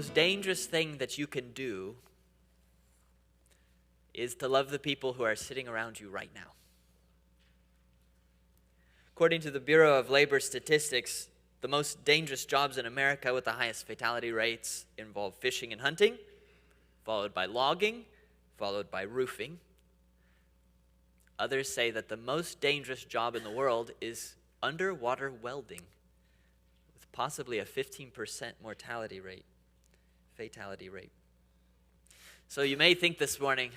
most dangerous thing that you can do is to love the people who are sitting around you right now. According to the Bureau of Labor Statistics, the most dangerous jobs in America with the highest fatality rates involve fishing and hunting, followed by logging, followed by roofing. Others say that the most dangerous job in the world is underwater welding, with possibly a 15% fatality rate. So you may think this morning,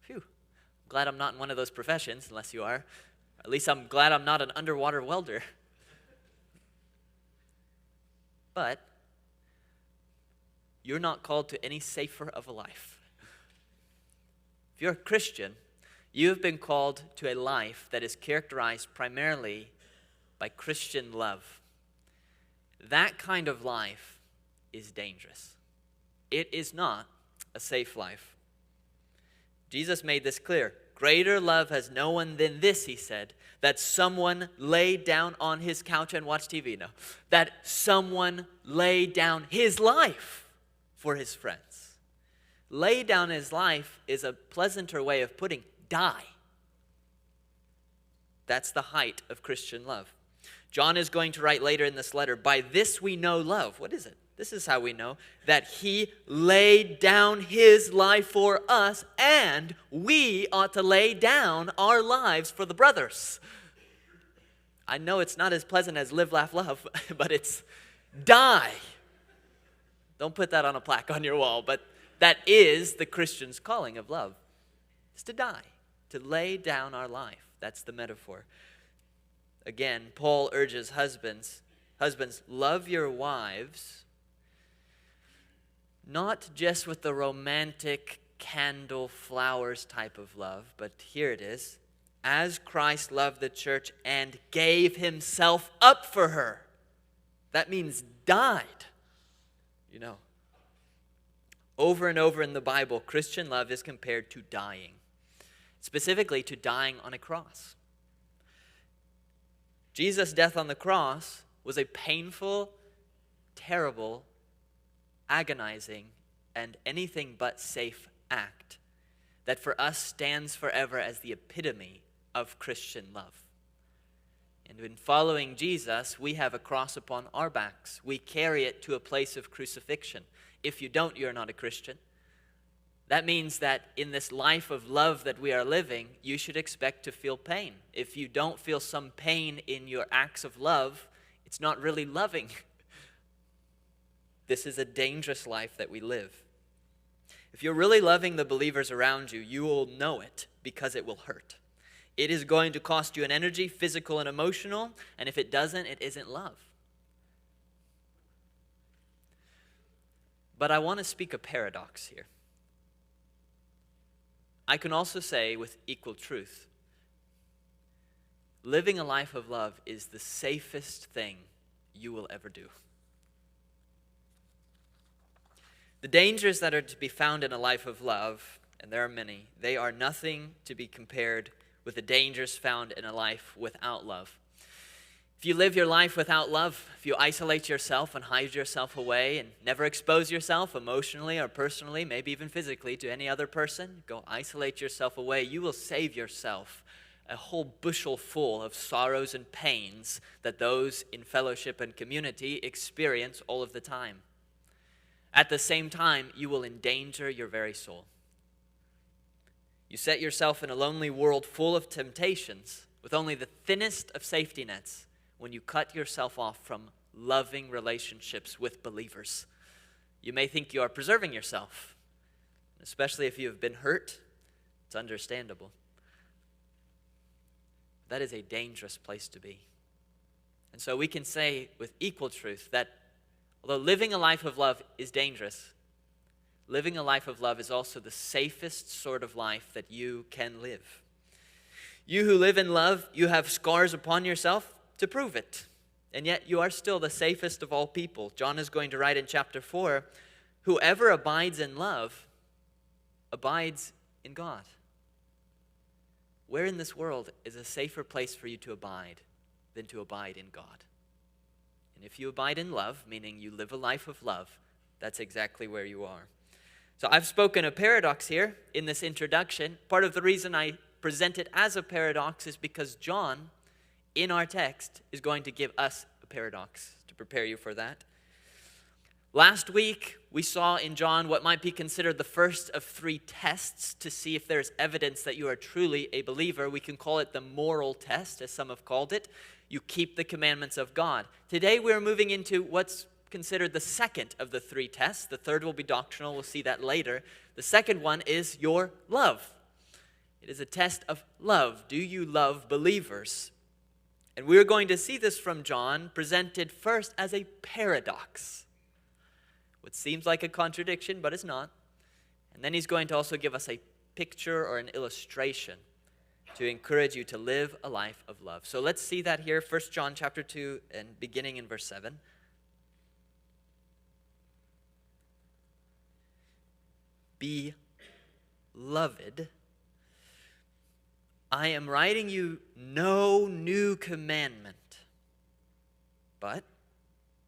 phew, I'm glad I'm not in one of those professions, unless you are. At least I'm glad I'm not an underwater welder. But you're not called to any safer of a life. If you're a Christian, you have been called to a life that is characterized primarily by Christian love. That kind of life is dangerous. It is not a safe life. Jesus made this clear. Greater love has no one than this, he said, that someone lay down on his couch and watch TV. No, that someone lay down his life for his friends. Lay down his life is a pleasanter way of putting die. That's the height of Christian love. John is going to write later in this letter, by this we know love. What is it? This is how we know that he laid down his life for us, and we ought to lay down our lives for the brothers. I know it's not as pleasant as live, laugh, love, but it's die. Don't put that on a plaque on your wall, but that is the Christian's calling of love. It's to die, to lay down our life. That's the metaphor. Again, Paul urges husbands, love your wives, not just with the romantic candle flowers type of love, but here it is, as Christ loved the church and gave himself up for her. That means died. You know, over and over in the Bible, Christian love is compared to dying, specifically to dying on a cross. Jesus' death on the cross was a painful, terrible, agonizing, and anything but safe act that for us stands forever as the epitome of Christian love. And in following Jesus, we have a cross upon our backs. We carry it to a place of crucifixion. If you don't, you're not a Christian. That means that in this life of love that we are living, you should expect to feel pain. If you don't feel some pain in your acts of love, it's not really loving. This is a dangerous life that we live. If you're really loving the believers around you, you will know it because it will hurt. It is going to cost you an energy, physical and emotional, and if it doesn't, it isn't love. But I want to speak a paradox here. I can also say with equal truth, living a life of love is the safest thing you will ever do. The dangers that are to be found in a life of love, and there are many, they are nothing to be compared with the dangers found in a life without love. If you live your life without love, if you isolate yourself and hide yourself away and never expose yourself emotionally or personally, maybe even physically, to any other person, go isolate yourself away, you will save yourself a whole bushel full of sorrows and pains that those in fellowship and community experience all of the time. At the same time, you will endanger your very soul. You set yourself in a lonely world full of temptations with only the thinnest of safety nets when you cut yourself off from loving relationships with believers. You may think you are preserving yourself, especially if you have been hurt. It's understandable. That is a dangerous place to be. And so we can say with equal truth that although living a life of love is dangerous, living a life of love is also the safest sort of life that you can live. You who live in love, you have scars upon yourself to prove it. And yet you are still the safest of all people. John is going to write in chapter 4, whoever abides in love abides in God. Where in this world is a safer place for you to abide than to abide in God? And if you abide in love, meaning you live a life of love, That's exactly where you are. So I've spoken a paradox here in this introduction. Part of the reason I present it as a paradox is because John, in our text, is going to give us a paradox to prepare you for that. Last week, we saw in John what might be considered the first of 3 tests to see if there's evidence that you are truly a believer. We can call it the moral test, as some have called it. You keep the commandments of God. Today, we're moving into what's considered the second of the 3 tests. The third will be doctrinal. We'll see that later. The second one is your love. It is a test of love. Do you love believers? And we're going to see this from John presented first as a paradox. What seems like a contradiction, but it's not. And then he's going to also give us a picture or an illustration to encourage you to live a life of love. So let's see that here, 1 John chapter 2, and beginning in verse 7. Beloved, I am writing you no new commandment, but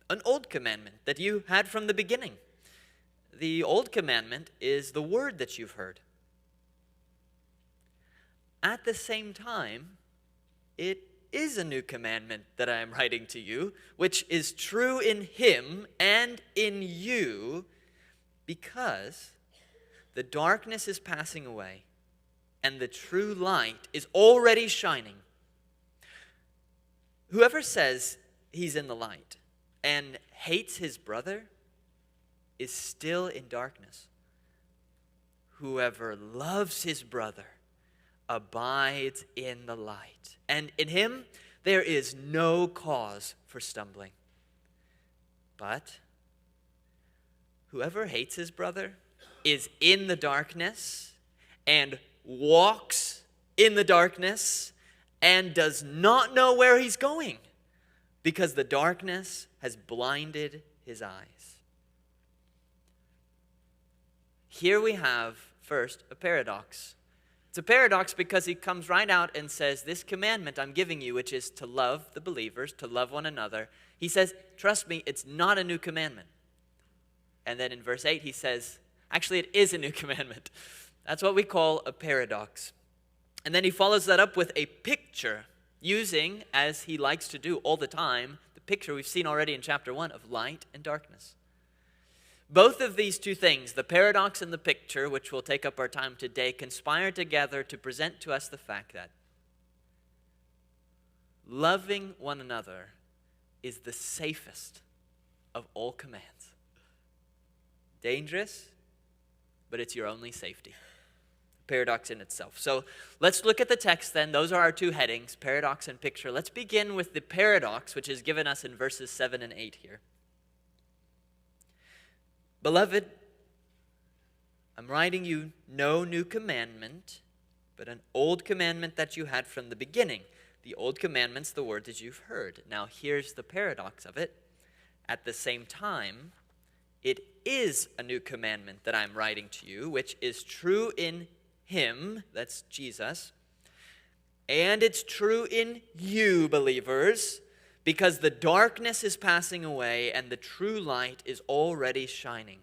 an old commandment that you had from the beginning. The old commandment is the word that you've heard. At the same time, it is a new commandment that I am writing to you, which is true in him and in you, because the darkness is passing away and the true light is already shining. Whoever says he's in the light and hates his brother is still in darkness. Whoever loves his brother abides in the light, and in him there is no cause for stumbling. But whoever hates his brother is in the darkness and walks in the darkness and does not know where he's going, because the darkness has blinded his eyes. Here we have, first, a paradox. It's a paradox because he comes right out and says, this commandment I'm giving you, which is to love the believers, to love one another, he says, trust me, it's not a new commandment. And then in verse 8 he says, actually it is a new commandment. That's what we call a paradox. And then he follows that up with a picture, using, as he likes to do all the time, the picture we've seen already in chapter 1 of light and darkness. Both of these two things, the paradox and the picture, which will take up our time today, conspire together to present to us the fact that loving one another is the safest of all commands. Dangerous, but it's your only safety. Paradox in itself. So let's look at the text then. Those are our 2 headings, paradox and picture. Let's begin with the paradox, which is given us in verses 7 and 8 here. Beloved, I'm writing you no new commandment, but an old commandment that you had from the beginning. The old commandment's the word that you've heard. Now here's the paradox of it. At the same time, it is a new commandment that I'm writing to you, which is true in him, that's Jesus, and it's true in you, believers, because the darkness is passing away and the true light is already shining.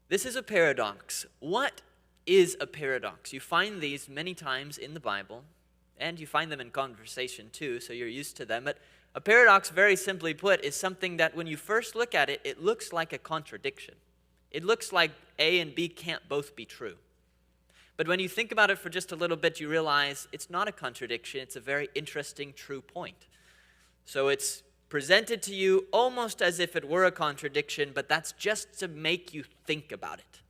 This is a paradox. What is a paradox? You find these many times in the Bible, and you find them in conversation too, so you're used to them. But a paradox, very simply put, is something that when you first look at it, it looks like a contradiction. It looks like A and B can't both be true. But when you think about it for just a little bit, you realize it's not a contradiction. It's a very interesting, true point. So it's presented to you almost as if it were a contradiction, but that's just to make you think about it.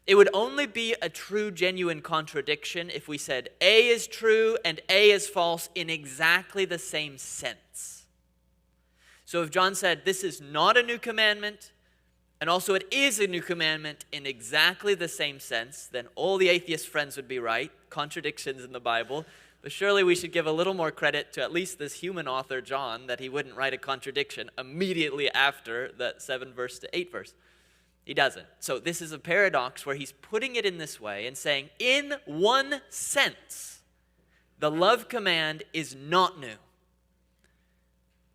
It would only be a true, genuine contradiction if we said A is true and A is false in exactly the same sense. So if John said this is not a new commandment, and also it is a new commandment in exactly the same sense, then all the atheist friends would be right, contradictions in the Bible. But surely we should give a little more credit to at least this human author, John, that he wouldn't write a contradiction immediately after that 7 verse to 8 verse. He doesn't. So this is a paradox where he's putting it in this way and saying, in one sense, the love command is not new.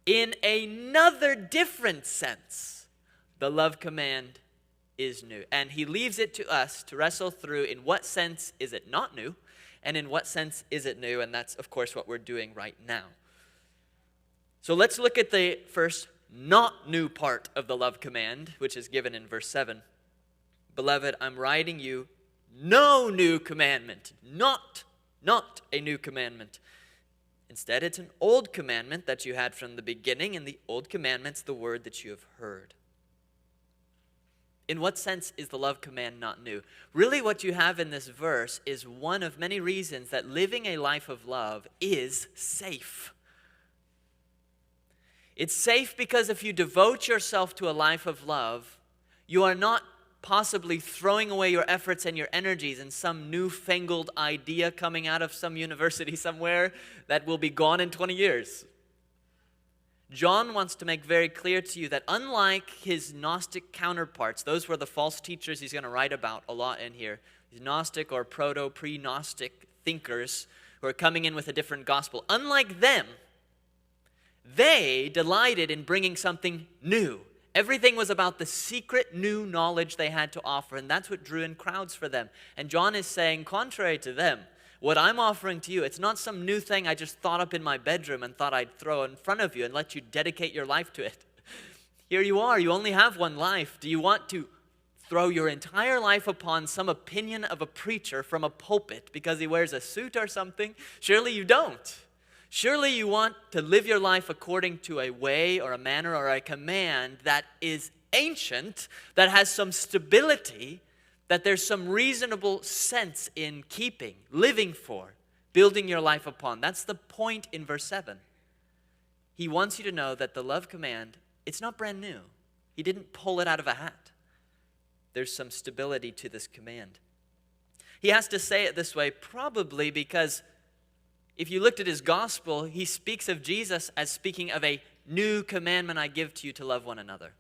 In another different sense, the love command is new. And he leaves it to us to wrestle through in what sense is it not new, and in what sense is it new, and that's, of course, what we're doing right now. So let's look at the first not new part of the love command, which is given in verse 7. Beloved, I'm writing you no new commandment, not a new commandment. Instead, it's an old commandment that you had from the beginning, and the old commandment's the word that you have heard. In what sense is the love command not new? Really, what you have in this verse is one of many reasons that living a life of love is safe. It's safe because if you devote yourself to a life of love, you are not possibly throwing away your efforts and your energies in some newfangled idea coming out of some university somewhere that will be gone in 20 years. John wants to make very clear to you that unlike his Gnostic counterparts, those were the false teachers he's going to write about a lot in here, these Gnostic or pre-Gnostic thinkers who are coming in with a different gospel. Unlike them, they delighted in bringing something new. Everything was about the secret new knowledge they had to offer, and that's what drew in crowds for them. And John is saying, contrary to them, what I'm offering to you, it's not some new thing I just thought up in my bedroom and thought I'd throw in front of you and let you dedicate your life to it. Here you are, you only have one life. Do you want to throw your entire life upon some opinion of a preacher from a pulpit because he wears a suit or something? Surely you don't. Surely you want to live your life according to a way or a manner or a command that is ancient, that has some stability, that there's some reasonable sense in keeping, living for, building your life upon. That's the point in verse 7. He wants you to know that the love command, it's not brand new. He didn't pull it out of a hat. There's some stability to this command. He has to say it this way probably because if you looked at his gospel, he speaks of Jesus as speaking of a new commandment I give to you to love one another.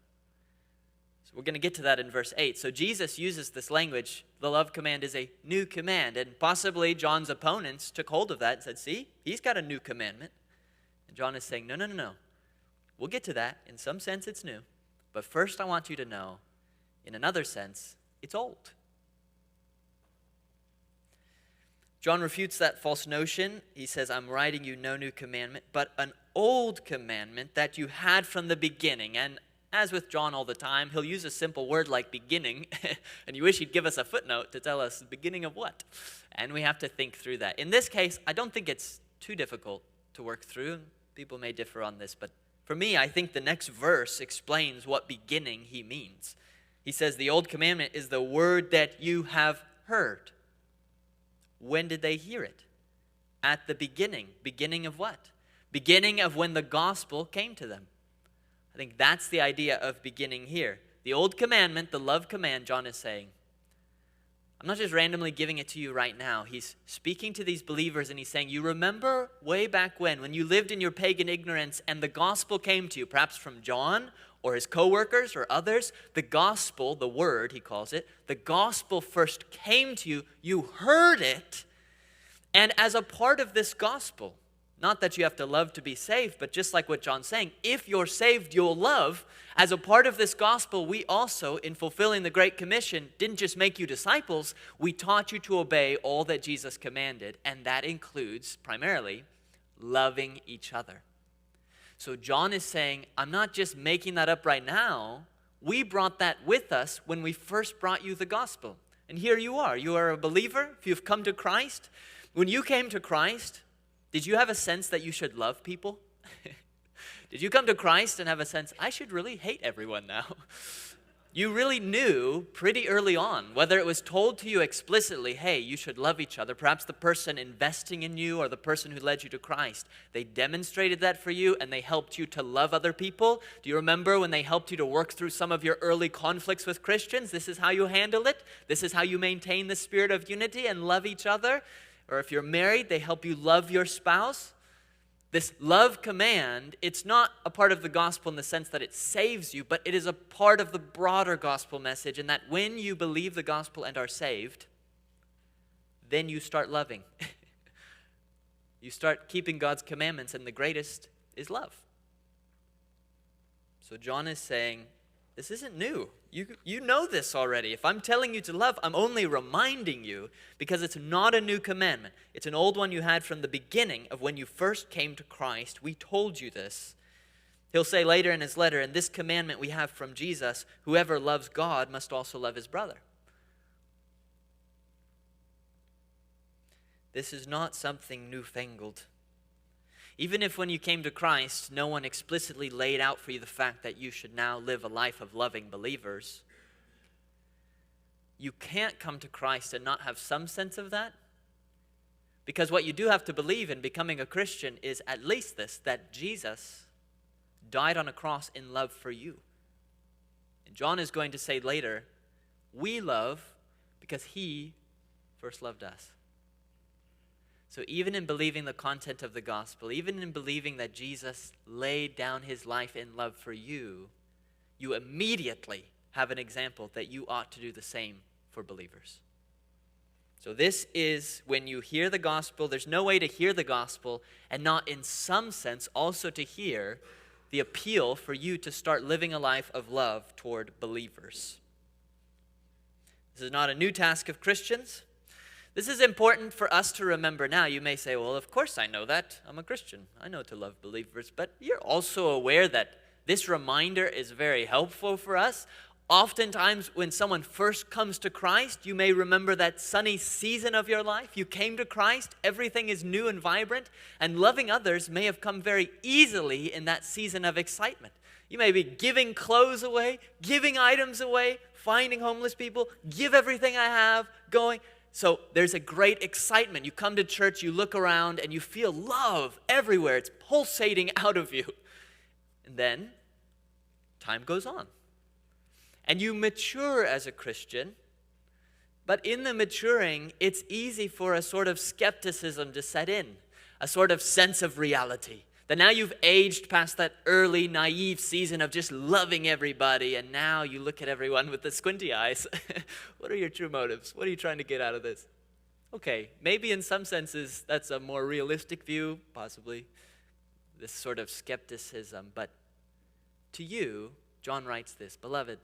So we're going to get to that in verse 8. So Jesus uses this language, the love command is a new command. And possibly John's opponents took hold of that and said, see, he's got a new commandment. And John is saying, no. We'll get to that. In some sense, it's new. But first I want you to know, in another sense, it's old. John refutes that false notion. He says, I'm writing you no new commandment, but an old commandment that you had from the beginning. And as with John all the time, he'll use a simple word like beginning, and you wish he'd give us a footnote to tell us the beginning of what. And we have to think through that. In this case, I don't think it's too difficult to work through. People may differ on this, but for me, I think the next verse explains what beginning he means. He says, the old commandment is the word that you have heard. When did they hear it? At the beginning. Beginning of what? Beginning of when the gospel came to them. I think that's the idea of beginning here. The old commandment, the love command, John is saying, I'm not just randomly giving it to you right now. He's speaking to these believers and he's saying, you remember way back when you lived in your pagan ignorance and the gospel came to you, perhaps from John or his co-workers or others, the gospel, the word he calls it, the gospel first came to you, you heard it, and as a part of this gospel, not that you have to love to be saved, but just like what John's saying, if you're saved, you'll love. As a part of this gospel, we also, in fulfilling the Great Commission, didn't just make you disciples, we taught you to obey all that Jesus commanded, and that includes, primarily, loving each other. So John is saying, I'm not just making that up right now. We brought that with us when we first brought you the gospel. And here you are. You are a believer. If you've come to Christ, when you came to Christ, did you have a sense that you should love people? Did you come to Christ and have a sense, I should really hate everyone now? You really knew pretty early on, whether it was told to you explicitly, hey, you should love each other, perhaps the person investing in you or the person who led you to Christ, they demonstrated that for you and they helped you to love other people. Do you remember when they helped you to work through some of your early conflicts with Christians? This is how you handle it. This is how you maintain the spirit of unity and love each other. Or if you're married, they help you love your spouse. This love command, it's not a part of the gospel in the sense that it saves you, but it is a part of the broader gospel message, and that when you believe the gospel and are saved, then you start loving. You start keeping God's commandments, and the greatest is love. So John is saying, this isn't new. You know this already. If I'm telling you to love, I'm only reminding you because it's not a new commandment. It's an old one you had from the beginning of when you first came to Christ. We told you this. He'll say later in his letter, and this commandment we have from Jesus, whoever loves God must also love his brother. This is not something newfangled. Even if when you came to Christ, no one explicitly laid out for you the fact that you should now live a life of loving believers, you can't come to Christ and not have some sense of that. Because what you do have to believe in becoming a Christian is at least this, that Jesus died on a cross in love for you. And John is going to say later, we love because he first loved us. So even in believing the content of the gospel, even in believing that Jesus laid down his life in love for you, you immediately have an example that you ought to do the same for believers. So this is when you hear the gospel, there's no way to hear the gospel and not in some sense also to hear the appeal for you to start living a life of love toward believers. This is not a new task of Christians. This is important for us to remember now. You may say, well, of course I know that. I'm a Christian. I know to love believers. But you're also aware that this reminder is very helpful for us. Oftentimes, when someone first comes to Christ, you may remember that sunny season of your life. You came to Christ, everything is new and vibrant, and loving others may have come very easily in that season of excitement. You may be giving clothes away, giving items away, finding homeless people, give everything I have, going. So there's a great excitement. You come to church, you look around, and you feel love everywhere. It's pulsating out of you. And then time goes on. And you mature as a Christian, but in the maturing, it's easy for a sort of skepticism to set in, a sort of sense of reality. That now you've aged past that early, naive season of just loving everybody, and now you look at everyone with the squinty eyes. What are your true motives? What are you trying to get out of this? Okay, maybe in some senses that's a more realistic view, possibly, this sort of skepticism. But to you, John writes this, beloved,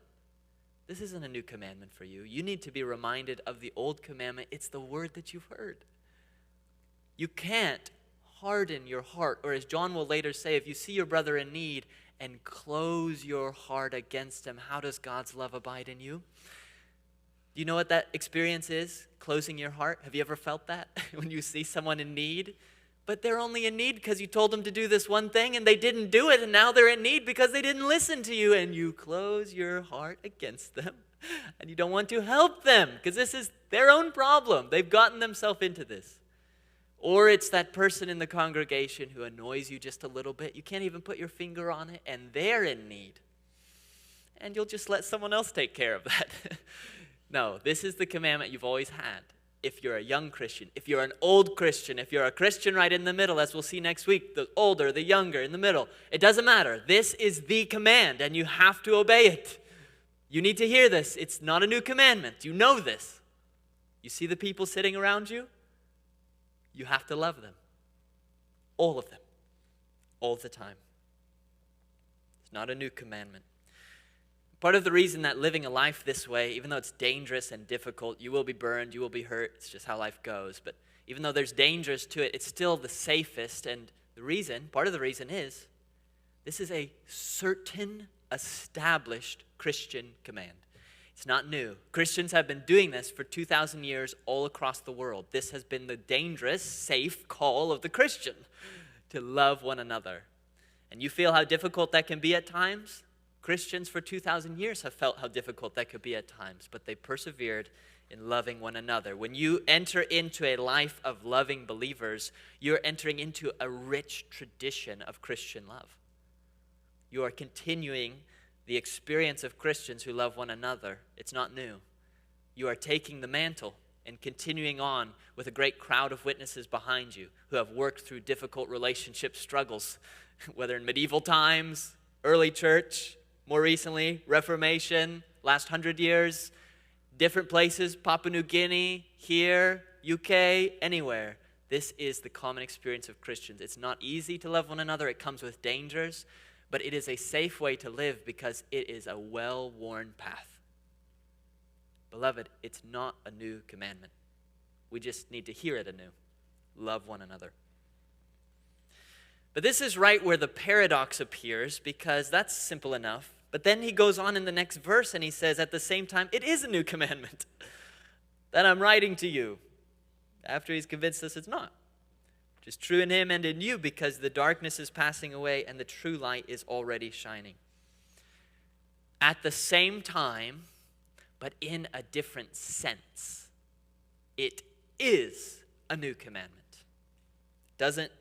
this isn't a new commandment for you. You need to be reminded of the old commandment. It's the word that you've heard. You can't harden your heart, or as John will later say, if you see your brother in need and close your heart against him, how does God's love abide in you? Do you know what that experience is? Closing your heart? Have you ever felt that when you see someone in need? But they're only in need because you told them to do this one thing and they didn't do it, and now they're in need because they didn't listen to you, and you close your heart against them and you don't want to help them because this is their own problem. They've gotten themselves into this. Or it's that person in the congregation who annoys you just a little bit. You can't even put your finger on it, and they're in need. And you'll just let someone else take care of that. No, this is the commandment you've always had. If you're a young Christian, if you're an old Christian, if you're a Christian right in the middle, as we'll see next week, the older, the younger, in the middle, it doesn't matter. This is the command, and you have to obey it. You need to hear this. It's not a new commandment. You know this. You see the people sitting around you? You have to love them. All of them. All the time. It's not a new commandment. Part of the reason that living a life this way, even though it's dangerous and difficult, you will be burned, you will be hurt, it's just how life goes. But even though there's dangers to it, it's still the safest. And the reason, part of the reason is, this is a certain, established Christian command. It's not new. Christians have been doing this for 2,000 years all across the world. This has been the dangerous, safe call of the Christian, to love one another. And you feel how difficult that can be at times? Christians for 2,000 years have felt how difficult that could be at times, but they persevered in loving one another. When you enter into a life of loving believers, you're entering into a rich tradition of Christian love. You are continuing the experience of Christians who love one another. It's not new. You are taking the mantle and continuing on with a great crowd of witnesses behind you who have worked through difficult relationship struggles, whether in medieval times, early church, more recently, Reformation, last 100 years, different places, Papua New Guinea, here, UK, anywhere. This is the common experience of Christians. It's not easy to love one another. It comes with dangers. but it is a safe way to live because it is a well-worn path. Beloved, it's not a new commandment. We just need to hear it anew. Love one another. But this is right where the paradox appears, because that's simple enough. But then he goes on in the next verse and he says, at the same time, it is a new commandment that I'm writing to you. After he's convinced us it's not. Which is true in him and in you, because the darkness is passing away and the true light is already shining. At the same time, but in a different sense, it is a new commandment. Doesn't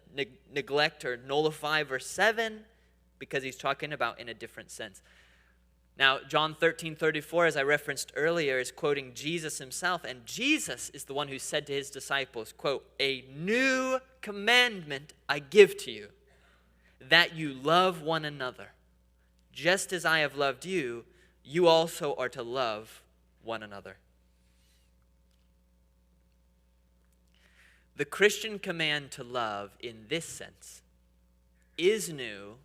neglect or nullify verse 7, because he's talking about in a different sense. Now, John 13:34, as I referenced earlier, is quoting Jesus himself, and Jesus is the one who said to his disciples, quote, "A new commandment I give to you, that you love one another. Just as I have loved you, you also are to love one another." The Christian command to love in this sense is new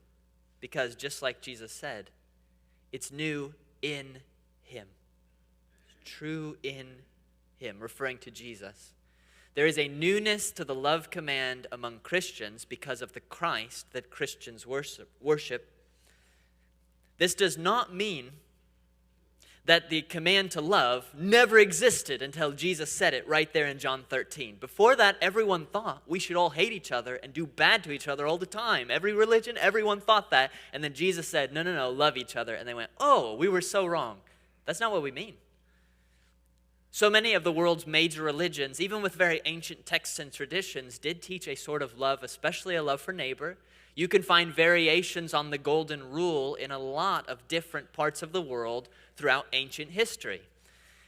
because, just like Jesus said, it's new in him. It's true in him, referring to Jesus. There is a newness to the love command among Christians because of the Christ that Christians worship. This does not mean that the command to love never existed until Jesus said it right there in John 13. Before that, everyone thought we should all hate each other and do bad to each other all the time. Every religion, everyone thought that. And then Jesus said, no, love each other. And they went, oh, we were so wrong. That's not what we mean. So many of the world's major religions, even with very ancient texts and traditions, did teach a sort of love, especially a love for neighbor. You can find variations on the golden rule in a lot of different parts of the world throughout ancient history.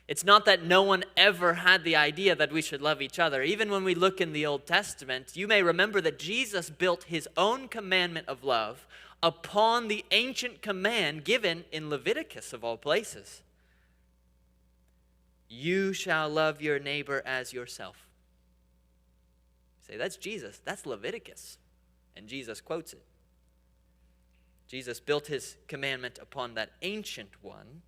It's not that no one ever had the idea that we should love each other. Even when we look in the Old Testament, you may remember that Jesus built his own commandment of love upon the ancient command given in Leviticus, of all places. You shall love your neighbor as yourself. Say, that's Jesus. That's Leviticus. And Jesus quotes it. Jesus built his commandment upon that ancient one.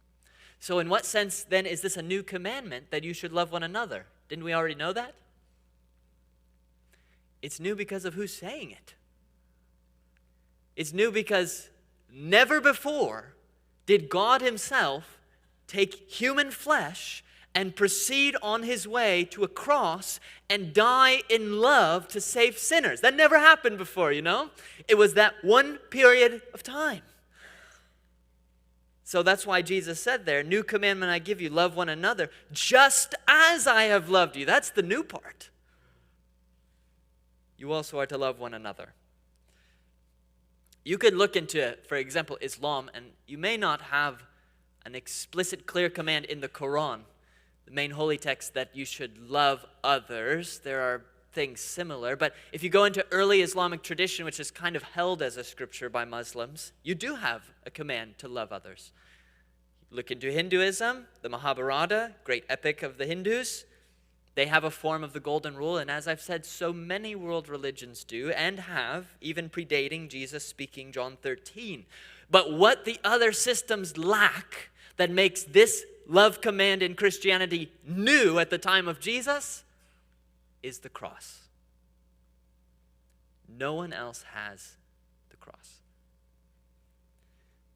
So in what sense, then, is this a new commandment that you should love one another? Didn't we already know that? It's new because of who's saying it. It's new because never before did God himself take human flesh and proceed on his way to a cross and die in love to save sinners. That never happened before, you know? It was that one period of time. So that's why Jesus said there, new commandment I give you, love one another, just as I have loved you. That's the new part. You also are to love one another. You could look into, for example, Islam, and you may not have an explicit, clear command in the Quran, the main holy text, that you should love others. There are things similar. But if you go into early Islamic tradition, which is kind of held as a scripture by Muslims, you do have a command to love others. Look into Hinduism, the Mahabharata, great epic of the Hindus. They have a form of the golden rule, and as I've said, so many world religions do and have, even predating Jesus speaking John 13. But what the other systems lack that makes this love command in Christianity new at the time of Jesus is the cross. No one else has the cross.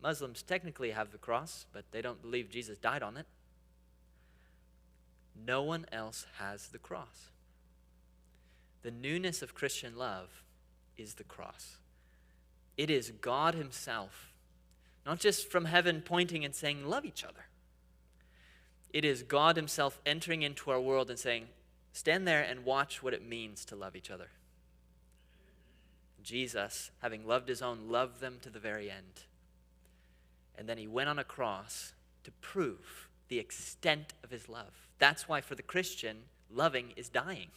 Muslims technically have the cross, but they don't believe Jesus died on it. No one else has the cross. The newness of Christian love is the cross. It is God himself, not just from heaven pointing and saying, love each other. It is God himself entering into our world and saying, stand there and watch what it means to love each other. Jesus, having loved his own, loved them to the very end. And then he went on a cross to prove the extent of his love. That's why for the Christian, loving is dying,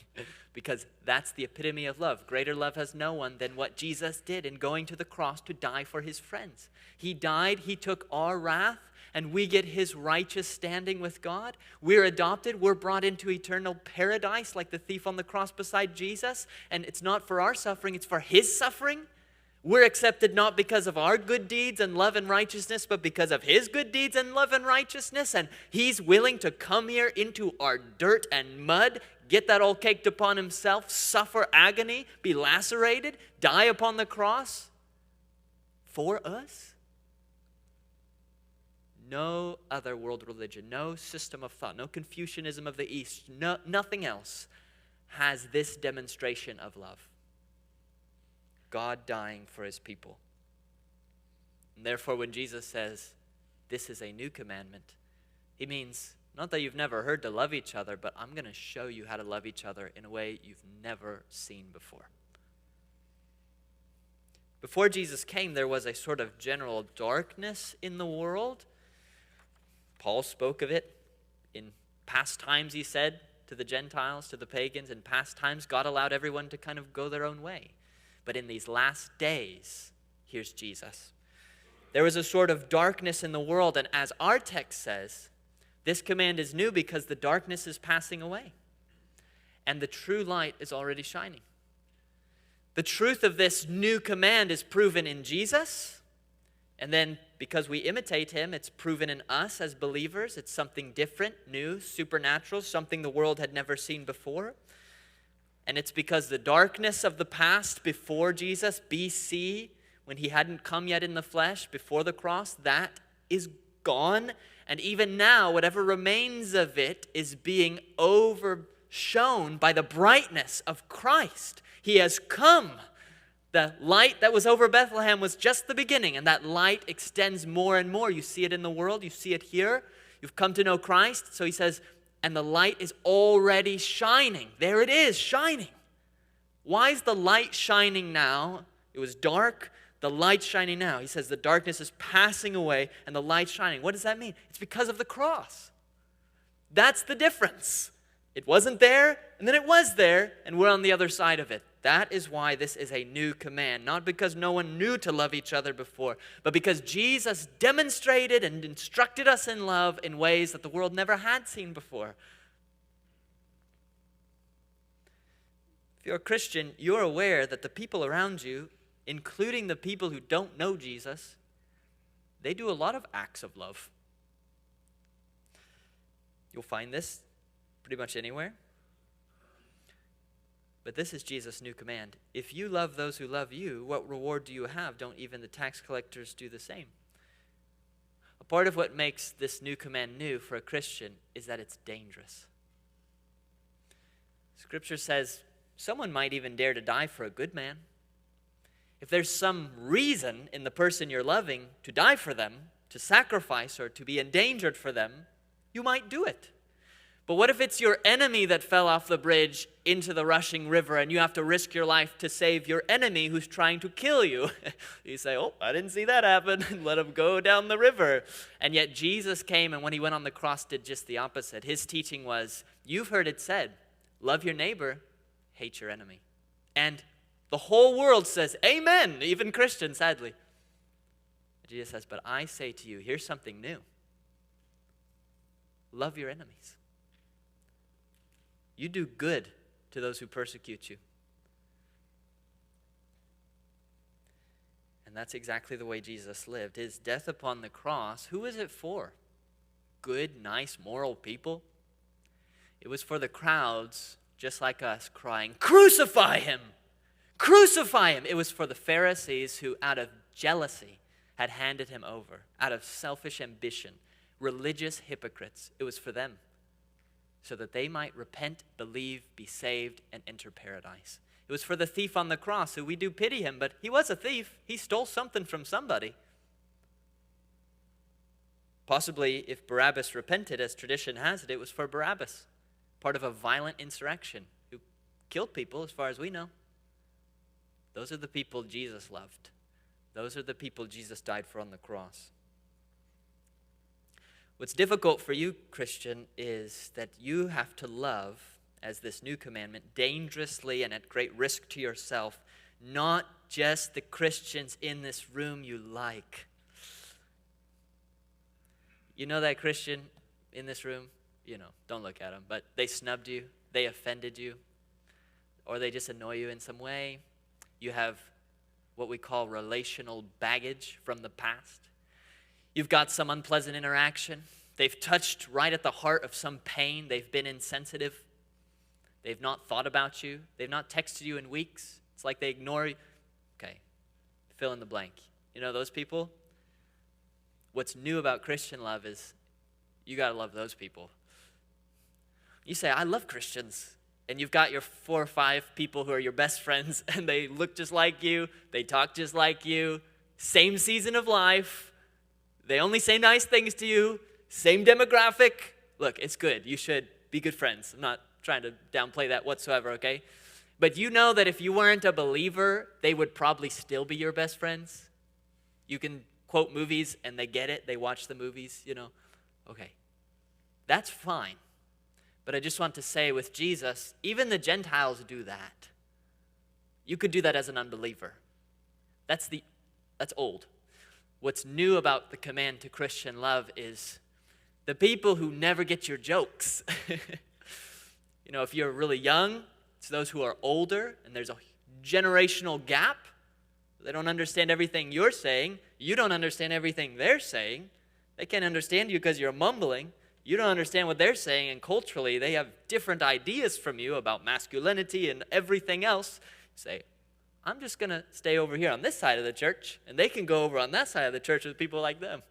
because that's the epitome of love. Greater love has no one than what Jesus did in going to the cross to die for his friends. He died, he took our wrath, and we get his righteous standing with God. We're adopted. We're brought into eternal paradise like the thief on the cross beside Jesus. And it's not for our suffering, it's for his suffering. We're accepted not because of our good deeds and love and righteousness, but because of his good deeds and love and righteousness. And he's willing to come here into our dirt and mud, get that all caked upon himself, suffer agony, be lacerated, die upon the cross for us. No other world religion, no system of thought, no Confucianism of the East, nothing else has this demonstration of love. God dying for his people. And therefore, when Jesus says, this is a new commandment, he means not that you've never heard to love each other, but I'm going to show you how to love each other in a way you've never seen before. Before Jesus came, there was a sort of general darkness in the world. Paul spoke of it. In past times, he said to the Gentiles, to the pagans, in past times, God allowed everyone to kind of go their own way. But in these last days, here's Jesus. There was a sort of darkness in the world, and as our text says, this command is new because the darkness is passing away, and the true light is already shining. The truth of this new command is proven in Jesus, and then because we imitate him, it's proven in us as believers. It's something different, new, supernatural, something the world had never seen before. And it's because the darkness of the past before Jesus, BC, when he hadn't come yet in the flesh, before the cross, that is gone. And even now, whatever remains of it is being overshone by the brightness of Christ. He has come. The light that was over Bethlehem was just the beginning, and that light extends more and more. You see it in the world. You see it here. You've come to know Christ. So he says, and the light is already shining. There it is, shining. Why is the light shining now? It was dark. The light's shining now. He says the darkness is passing away and the light's shining. What does that mean? It's because of the cross. That's the difference. It wasn't there, and then it was there, and we're on the other side of it. That is why this is a new command. Not because no one knew to love each other before, but because Jesus demonstrated and instructed us in love in ways that the world never had seen before. If you're a Christian, you're aware that the people around you, including the people who don't know Jesus, they do a lot of acts of love. You'll find this pretty much anywhere. But this is Jesus' new command. If you love those who love you, what reward do you have? Don't even the tax collectors do the same? A part of what makes this new command new for a Christian is that it's dangerous. Scripture says someone might even dare to die for a good man. If there's some reason in the person you're loving to die for them, to sacrifice or to be endangered for them, you might do it. But what if it's your enemy that fell off the bridge into the rushing river and you have to risk your life to save your enemy who's trying to kill you? You say, oh, I didn't see that happen, and let him go down the river. And yet Jesus came, and when he went on the cross, did just the opposite. His teaching was, you've heard it said, love your neighbor, hate your enemy. And the whole world says, amen, even Christians, sadly. Jesus says, but I say to you, here's something new. Love your enemies. You do good to those who persecute you. And that's exactly the way Jesus lived. His death upon the cross, who was it for? Good, nice, moral people? It was for the crowds, just like us, crying, crucify him! Crucify him! It was for the Pharisees who, out of jealousy, had handed him over, out of selfish ambition, religious hypocrites. It was for them, so that they might repent, believe, be saved, and enter paradise. It was for the thief on the cross, who we do pity him, but he was a thief. He stole something from somebody. Possibly, if Barabbas repented, as tradition has it, it was for Barabbas, part of a violent insurrection, who killed people, as far as we know. Those are the people Jesus loved. Those are the people Jesus died for on the cross. What's difficult for you, Christian, is that you have to love, as this new commandment, dangerously and at great risk to yourself, not just the Christians in this room you like. You know that Christian in this room? You know, don't look at them, but they snubbed you, they offended you, or they just annoy you in some way. You have what we call relational baggage from the past. You've got some unpleasant interaction. They've touched right at the heart of some pain. They've been insensitive. They've not thought about you. They've not texted you in weeks. It's like they ignore you. Okay, fill in the blank. You know those people? What's new about Christian love is you got to love those people. You say, I love Christians. And you've got your 4 or 5 people who are your best friends, and they look just like you. They talk just like you. Same season of life. They only say nice things to you. Same demographic. Look, it's good. You should be good friends. I'm not trying to downplay that whatsoever, okay? But you know that if you weren't a believer, they would probably still be your best friends. You can quote movies, and they get it. They watch the movies, you know. Okay, that's fine. But I just want to say with Jesus, even the Gentiles do that. You could do that as an unbeliever. That's old. What's new about the command to Christian love is the people who never get your jokes. You know, if you're really young, it's those who are older, and there's a generational gap. They don't understand everything you're saying. You don't understand everything they're saying. They can't understand you because you're mumbling. You don't understand what they're saying, and culturally, they have different ideas from you about masculinity and everything else. You say, I'm just going to stay over here on this side of the church, and they can go over on that side of the church with people like them.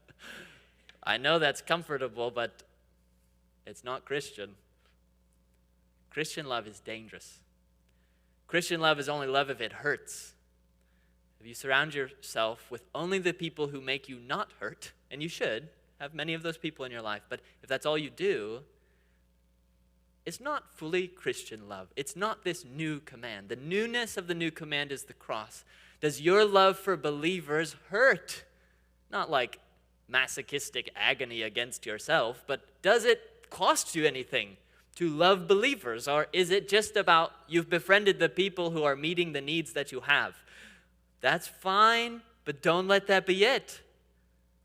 I know that's comfortable, but it's not Christian. Christian love is dangerous. Christian love is only love if it hurts. If you surround yourself with only the people who make you not hurt, and you should have many of those people in your life, but if that's all you do, it's not fully Christian love. It's not this new command. The newness of the new command is the cross. Does your love for believers hurt? Not like masochistic agony against yourself, but does it cost you anything to love believers? Or is it just about you've befriended the people who are meeting the needs that you have? That's fine, but don't let that be it.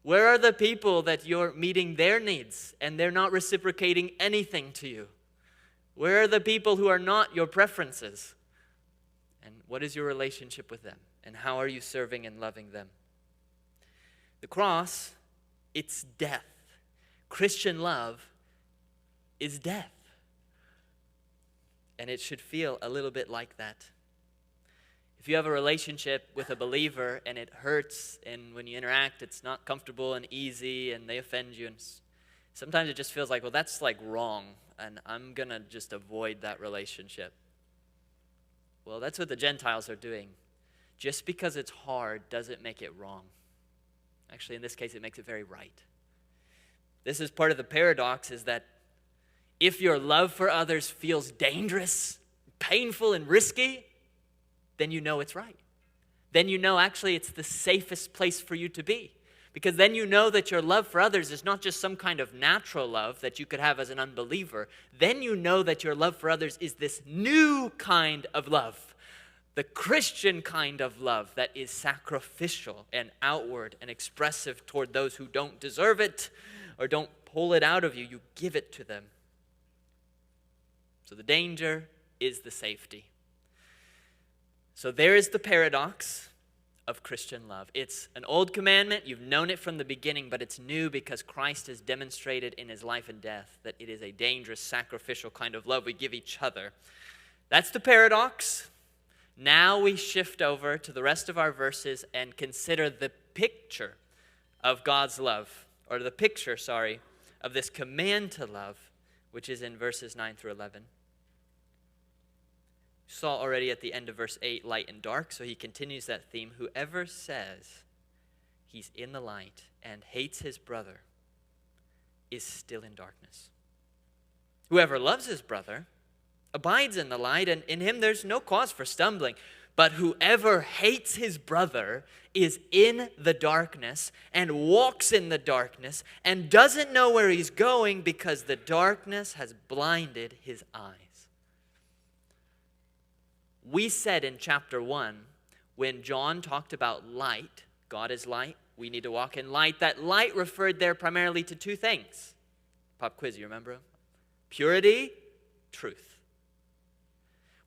Where are the people that you're meeting their needs and they're not reciprocating anything to you? Where are the people who are not your preferences? And what is your relationship with them? And how are you serving and loving them? The cross, it's death. Christian love is death. And it should feel a little bit like that. If you have a relationship with a believer and it hurts, and when you interact, it's not comfortable and easy, and they offend you, and sometimes it just feels like, well, that's like wrong, and I'm going to just avoid that relationship. Well, that's what the Gentiles are doing. Just because it's hard doesn't make it wrong. Actually, in this case, it makes it very right. This is part of the paradox, is that if your love for others feels dangerous, painful, and risky, then you know it's right. Then you know actually it's the safest place for you to be. Because then you know that your love for others is not just some kind of natural love that you could have as an unbeliever. Then you know that your love for others is this new kind of love. The Christian kind of love that is sacrificial and outward and expressive toward those who don't deserve it or don't pull it out of you. You give it to them. So the danger is the safety. So there is the paradox of Christian love. It's an old commandment. You've known it from the beginning, but it's new because Christ has demonstrated in his life and death that it is a dangerous, sacrificial kind of love we give each other. That's the paradox. Now we shift over to the rest of our verses and consider the picture of God's love, or the picture, of this command to love, which is in verses 9 through 11. Saw already at the end of verse 8, light and dark, so he continues that theme. Whoever says he's in the light and hates his brother is still in darkness. Whoever loves his brother abides in the light, and in him there's no cause for stumbling. But whoever hates his brother is in the darkness and walks in the darkness and doesn't know where he's going because the darkness has blinded his eyes. We said in chapter 1, when John talked about light, God is light, we need to walk in light, that light referred there primarily to two things. Pop quiz, you remember? Purity, truth.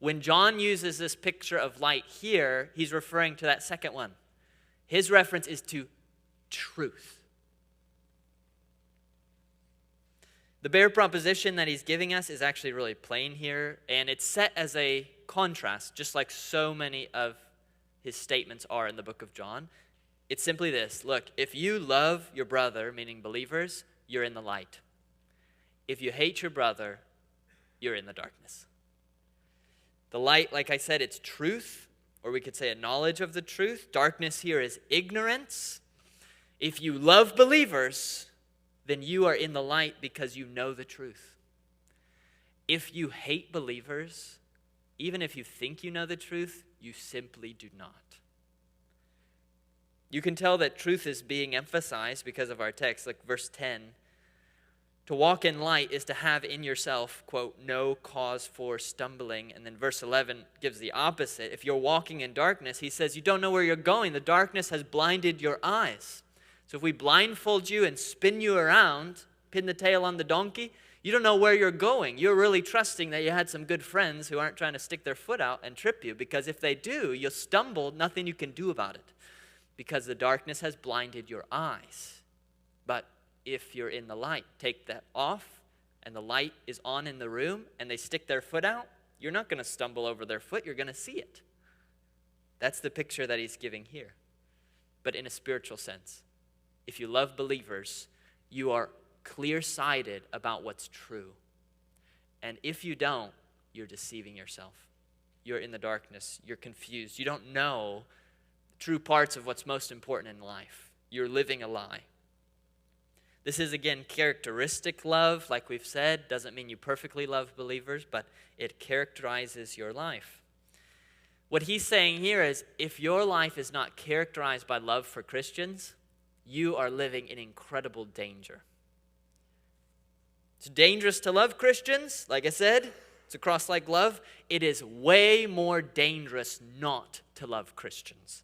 When John uses this picture of light here, he's referring to that second one. His reference is to truth. The bare proposition that he's giving us is actually really plain here, and it's set as a contrast, just like so many of his statements are in the book of John. It's simply this: look, if you love your brother, meaning believers, you're in the light. If you hate your brother, you're in the darkness. The light, like I said, it's truth, or we could say a knowledge of the truth. Darkness here is ignorance. If you love believers, then you are in the light because you know the truth. If you hate believers, even if you think you know the truth, you simply do not. You can tell that truth is being emphasized because of our text, like verse 10. To walk in light is to have in yourself, quote, no cause for stumbling. And then verse 11 gives the opposite. If you're walking in darkness, he says, you don't know where you're going. The darkness has blinded your eyes. So if we blindfold you and spin you around, pin the tail on the donkey, you don't know where you're going. You're really trusting that you had some good friends who aren't trying to stick their foot out and trip you, because if they do, you'll stumble, nothing you can do about it, because the darkness has blinded your eyes. But if you're in the light, take that off, and the light is on in the room, and they stick their foot out, you're not going to stumble over their foot, you're going to see it. That's the picture that he's giving here, but in a spiritual sense. If you love believers, you are clear-sighted about what's true. And if you don't, you're deceiving yourself. You're in the darkness. You're confused. You don't know the true parts of what's most important in life. You're living a lie. This is, again, characteristic love. Like we've said, doesn't mean you perfectly love believers, but it characterizes your life. What he's saying here is, if your life is not characterized by love for Christians, you are living in incredible danger. It's dangerous to love Christians, like I said. It's a cross-like love. It is way more dangerous not to love Christians.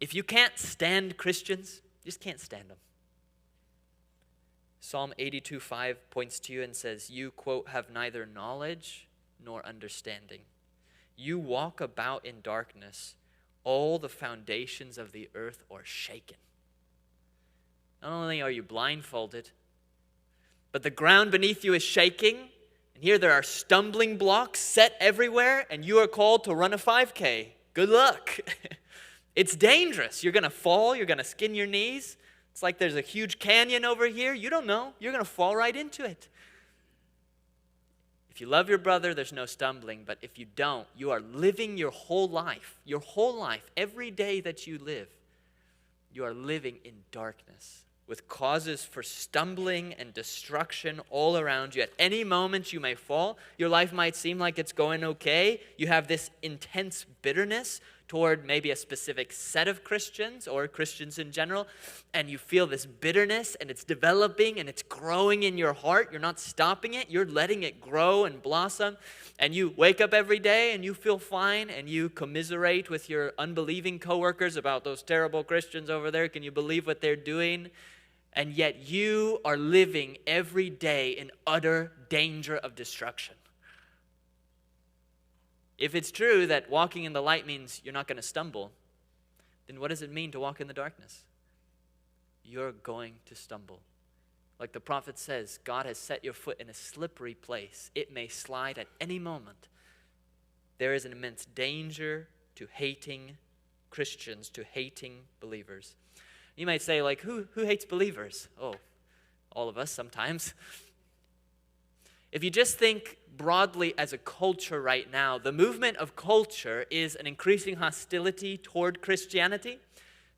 If you can't stand Christians, you just can't stand them. Psalm 82:5 points to you and says, you, quote, have neither knowledge nor understanding. You walk about in darkness. All the foundations of the earth are shaken. Not only are you blindfolded, but the ground beneath you is shaking. And here there are stumbling blocks set everywhere, and you are called to run a 5K. Good luck. It's dangerous. You're going to fall. You're going to skin your knees. It's like there's a huge canyon over here. You don't know. You're going to fall right into it. If you love your brother, there's no stumbling. But if you don't, you are living your whole life, every day that you live, you are living in darkness with causes for stumbling and destruction all around you. At any moment you may fall. Your life might seem like it's going okay. You have this intense bitterness toward maybe a specific set of Christians or Christians in general, and you feel this bitterness, and it's developing and it's growing in your heart. You're not stopping it. You're letting it grow and blossom, and you wake up every day and you feel fine, and you commiserate with your unbelieving coworkers about those terrible Christians over there. Can you believe what they're doing? And yet you are living every day in utter danger of destruction. If it's true that walking in the light means you're not going to stumble, then what does it mean to walk in the darkness? You're going to stumble. Like the prophet says, God has set your foot in a slippery place. It may slide at any moment. There is an immense danger to hating Christians, to hating believers. You might say, like, who hates believers? Oh, all of us sometimes. If you just think broadly as a culture right now, the movement of culture is an increasing hostility toward Christianity.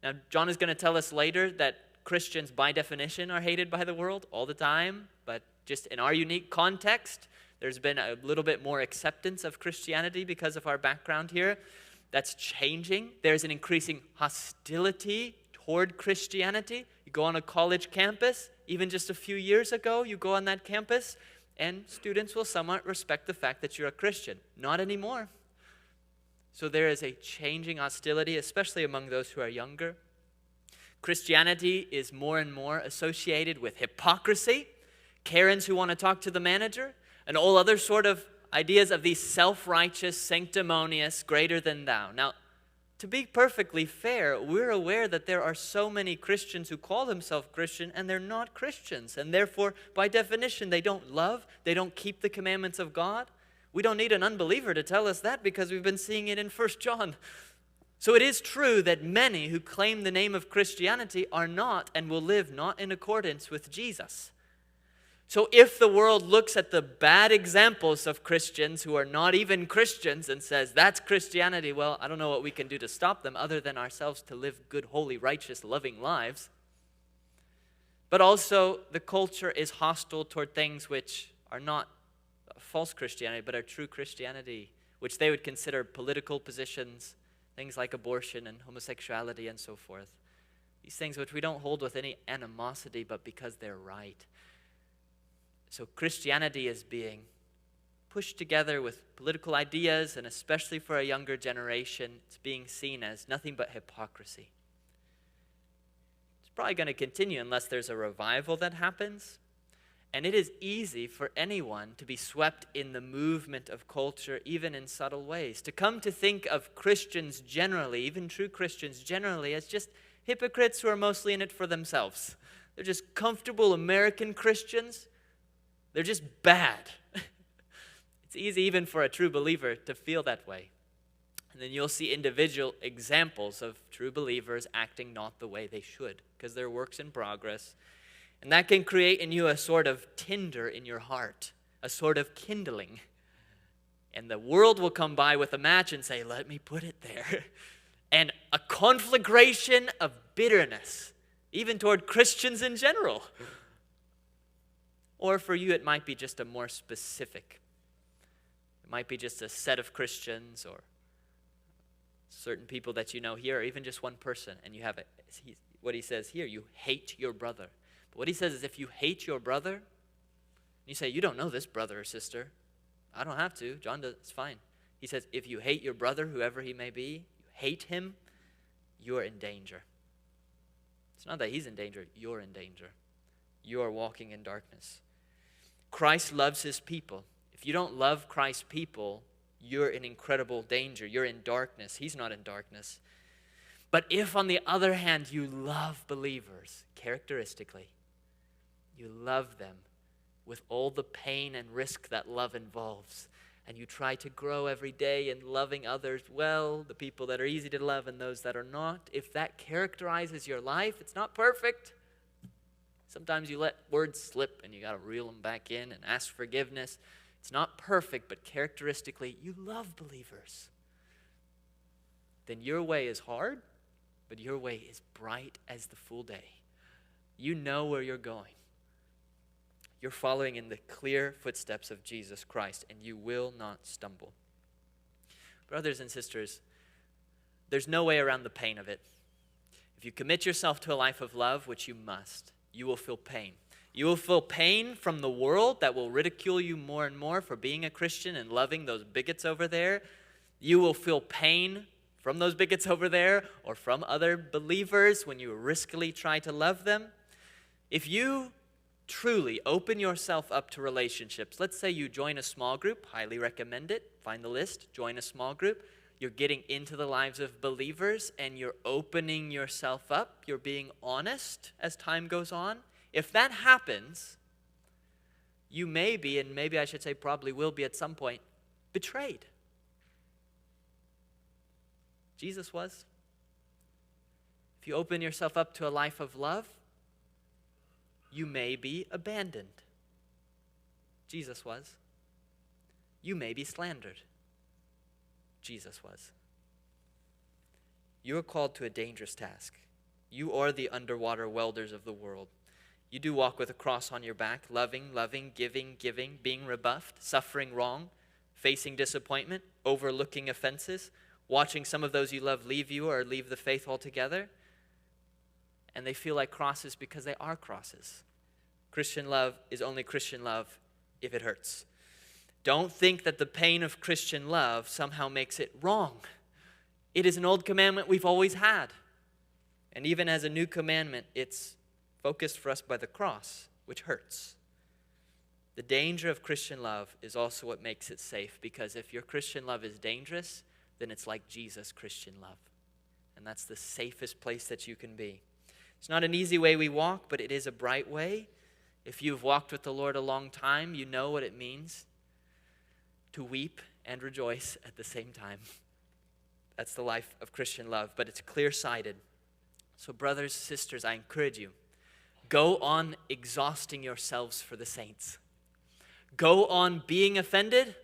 Now, John is going to tell us later that Christians, by definition, are hated by the world all the time, but just in our unique context, there's been a little bit more acceptance of Christianity because of our background here. That's changing. There's an increasing hostility toward Christianity. You go on a college campus, even just a few years ago, you go on that campus, and students will somewhat respect the fact that you're a Christian. Not anymore. So there is a changing hostility, especially among those who are younger. Christianity is more and more associated with hypocrisy, Karens who want to talk to the manager, and all other sort of ideas of these self-righteous, sanctimonious, greater than thou. Now, to be perfectly fair, we're aware that there are so many Christians who call themselves Christian and they're not Christians. And therefore, by definition, they don't love, they don't keep the commandments of God. We don't need an unbeliever to tell us that because we've been seeing it in 1 John. So it is true that many who claim the name of Christianity are not and will live not in accordance with Jesus. So if the world looks at the bad examples of Christians who are not even Christians and says, that's Christianity, well, I don't know what we can do to stop them other than ourselves to live good, holy, righteous, loving lives. But also the culture is hostile toward things which are not false Christianity, but are true Christianity, which they would consider political positions, things like abortion and homosexuality and so forth. These things which we don't hold with any animosity, but because they're right. So Christianity is being pushed together with political ideas, and especially for a younger generation, it's being seen as nothing but hypocrisy. It's probably going to continue unless there's a revival that happens. And it is easy for anyone to be swept in the movement of culture, even in subtle ways. To come to think of Christians generally, even true Christians generally, as just hypocrites who are mostly in it for themselves. They're just comfortable American Christians. They're just bad. It's easy even for a true believer to feel that way. And then you'll see individual examples of true believers acting not the way they should because they're works in progress. And that can create in you a sort of tinder in your heart, a sort of kindling. And the world will come by with a match and say, let me put it there. And a conflagration of bitterness, even toward Christians in general. Or for you, it might be just a more specific. It might be just a set of Christians or certain people that you know here, or even just one person. And you have it. What he says here, you hate your brother. But what he says is if you hate your brother, you say, you don't know this brother or sister. I don't have to. John does. It's fine. He says, if you hate your brother, whoever he may be, you hate him, you are in danger. It's not that he's in danger. You're in danger. You are walking in darkness. Christ loves his people. If you don't love Christ's people, you're in incredible danger. You're in darkness. He's not in darkness. But if, on the other hand, you love believers, characteristically, you love them with all the pain and risk that love involves, and you try to grow every day in loving others well, the people that are easy to love and those that are not, if that characterizes your life, it's not perfect. Sometimes you let words slip and you got to reel them back in and ask forgiveness. It's not perfect, but characteristically, you love believers. Then your way is hard, but your way is bright as the full day. You know where you're going. You're following in the clear footsteps of Jesus Christ, and you will not stumble. Brothers and sisters, there's no way around the pain of it. If you commit yourself to a life of love, which you must, you will feel pain. You will feel pain from the world that will ridicule you more and more for being a Christian and loving those bigots over there. You will feel pain from those bigots over there or from other believers when you riskily try to love them. If you truly open yourself up to relationships, let's say you join a small group, highly recommend it, find the list, join a small group. You're getting into the lives of believers and you're opening yourself up. You're being honest as time goes on. If that happens, you may be, and maybe I should say probably will be at some point, betrayed. Jesus was. If you open yourself up to a life of love, you may be abandoned. Jesus was. You may be slandered. Jesus was. You are called to a dangerous task. You are the underwater welders of the world. You do walk with a cross on your back, loving, giving, being rebuffed, suffering wrong, facing disappointment, overlooking offenses, watching some of those you love leave you or leave the faith altogether. And they feel like crosses because they are crosses. Christian love is only Christian love if it hurts. Don't think that the pain of Christian love somehow makes it wrong. It is an old commandment we've always had. And even as a new commandment, it's focused for us by the cross, which hurts. The danger of Christian love is also what makes it safe, because if your Christian love is dangerous, then it's like Jesus' Christian love. And that's the safest place that you can be. It's not an easy way we walk, but it is a bright way. If you've walked with the Lord a long time, you know what it means to weep and rejoice at the same time. That's the life of Christian love, but it's clear-sighted. So brothers, sisters, I encourage you, go on exhausting yourselves for the saints. Go on being offended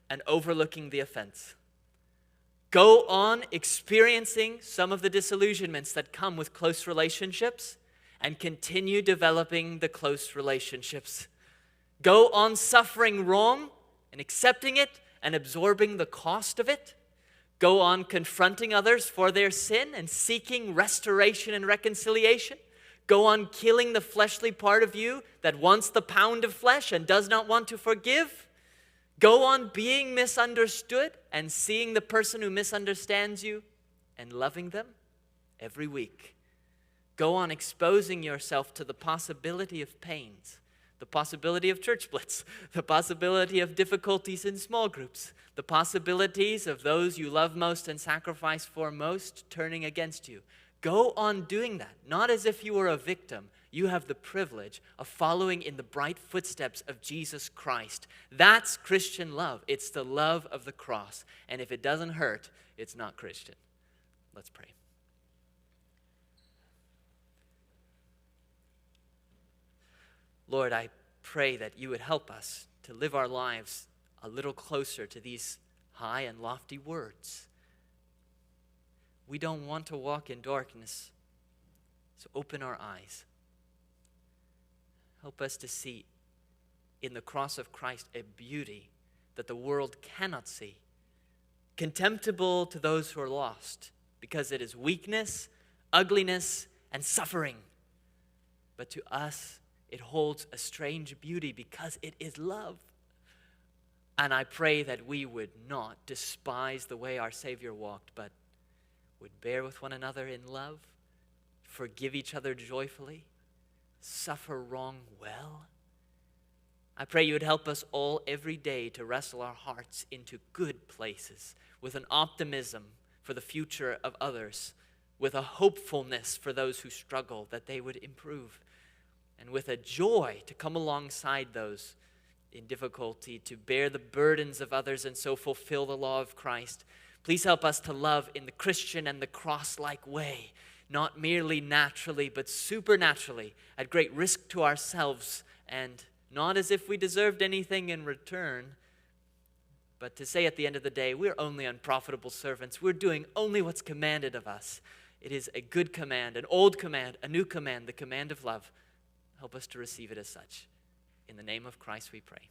and overlooking the offense. Go on experiencing some of the disillusionments that come with close relationships and continue developing the close relationships. Go on suffering wrong and accepting it and absorbing the cost of it. Go on confronting others for their sin and seeking restoration and reconciliation. Go on killing the fleshly part of you that wants the pound of flesh and does not want to forgive. Go on being misunderstood and seeing the person who misunderstands you and loving them every week. Go on exposing yourself to the possibility of pains, the possibility of church splits, the possibility of difficulties in small groups, the possibilities of those you love most and sacrifice for most turning against you. Go on doing that, not as if you were a victim. You have the privilege of following in the bright footsteps of Jesus Christ. That's Christian love. It's the love of the cross. And if it doesn't hurt, it's not Christian. Let's pray. Lord, I pray that you would help us to live our lives a little closer to these high and lofty words. We don't want to walk in darkness, so open our eyes. Help us to see in the cross of Christ a beauty that the world cannot see, contemptible to those who are lost, because it is weakness, ugliness, and suffering. But to us, it holds a strange beauty because it is love. And I pray that we would not despise the way our Savior walked, but would bear with one another in love, forgive each other joyfully, suffer wrong well. I pray you would help us all every day to wrestle our hearts into good places with an optimism for the future of others, with a hopefulness for those who struggle that they would improve, and with a joy to come alongside those in difficulty, to bear the burdens of others and so fulfill the law of Christ. Please help us to love in the Christian and the cross-like way, not merely naturally, but supernaturally, at great risk to ourselves, and not as if we deserved anything in return, but to say at the end of the day, we're only unprofitable servants. We're doing only what's commanded of us. It is a good command, an old command, a new command, the command of love. Help us to receive it as such. In the name of Christ we pray.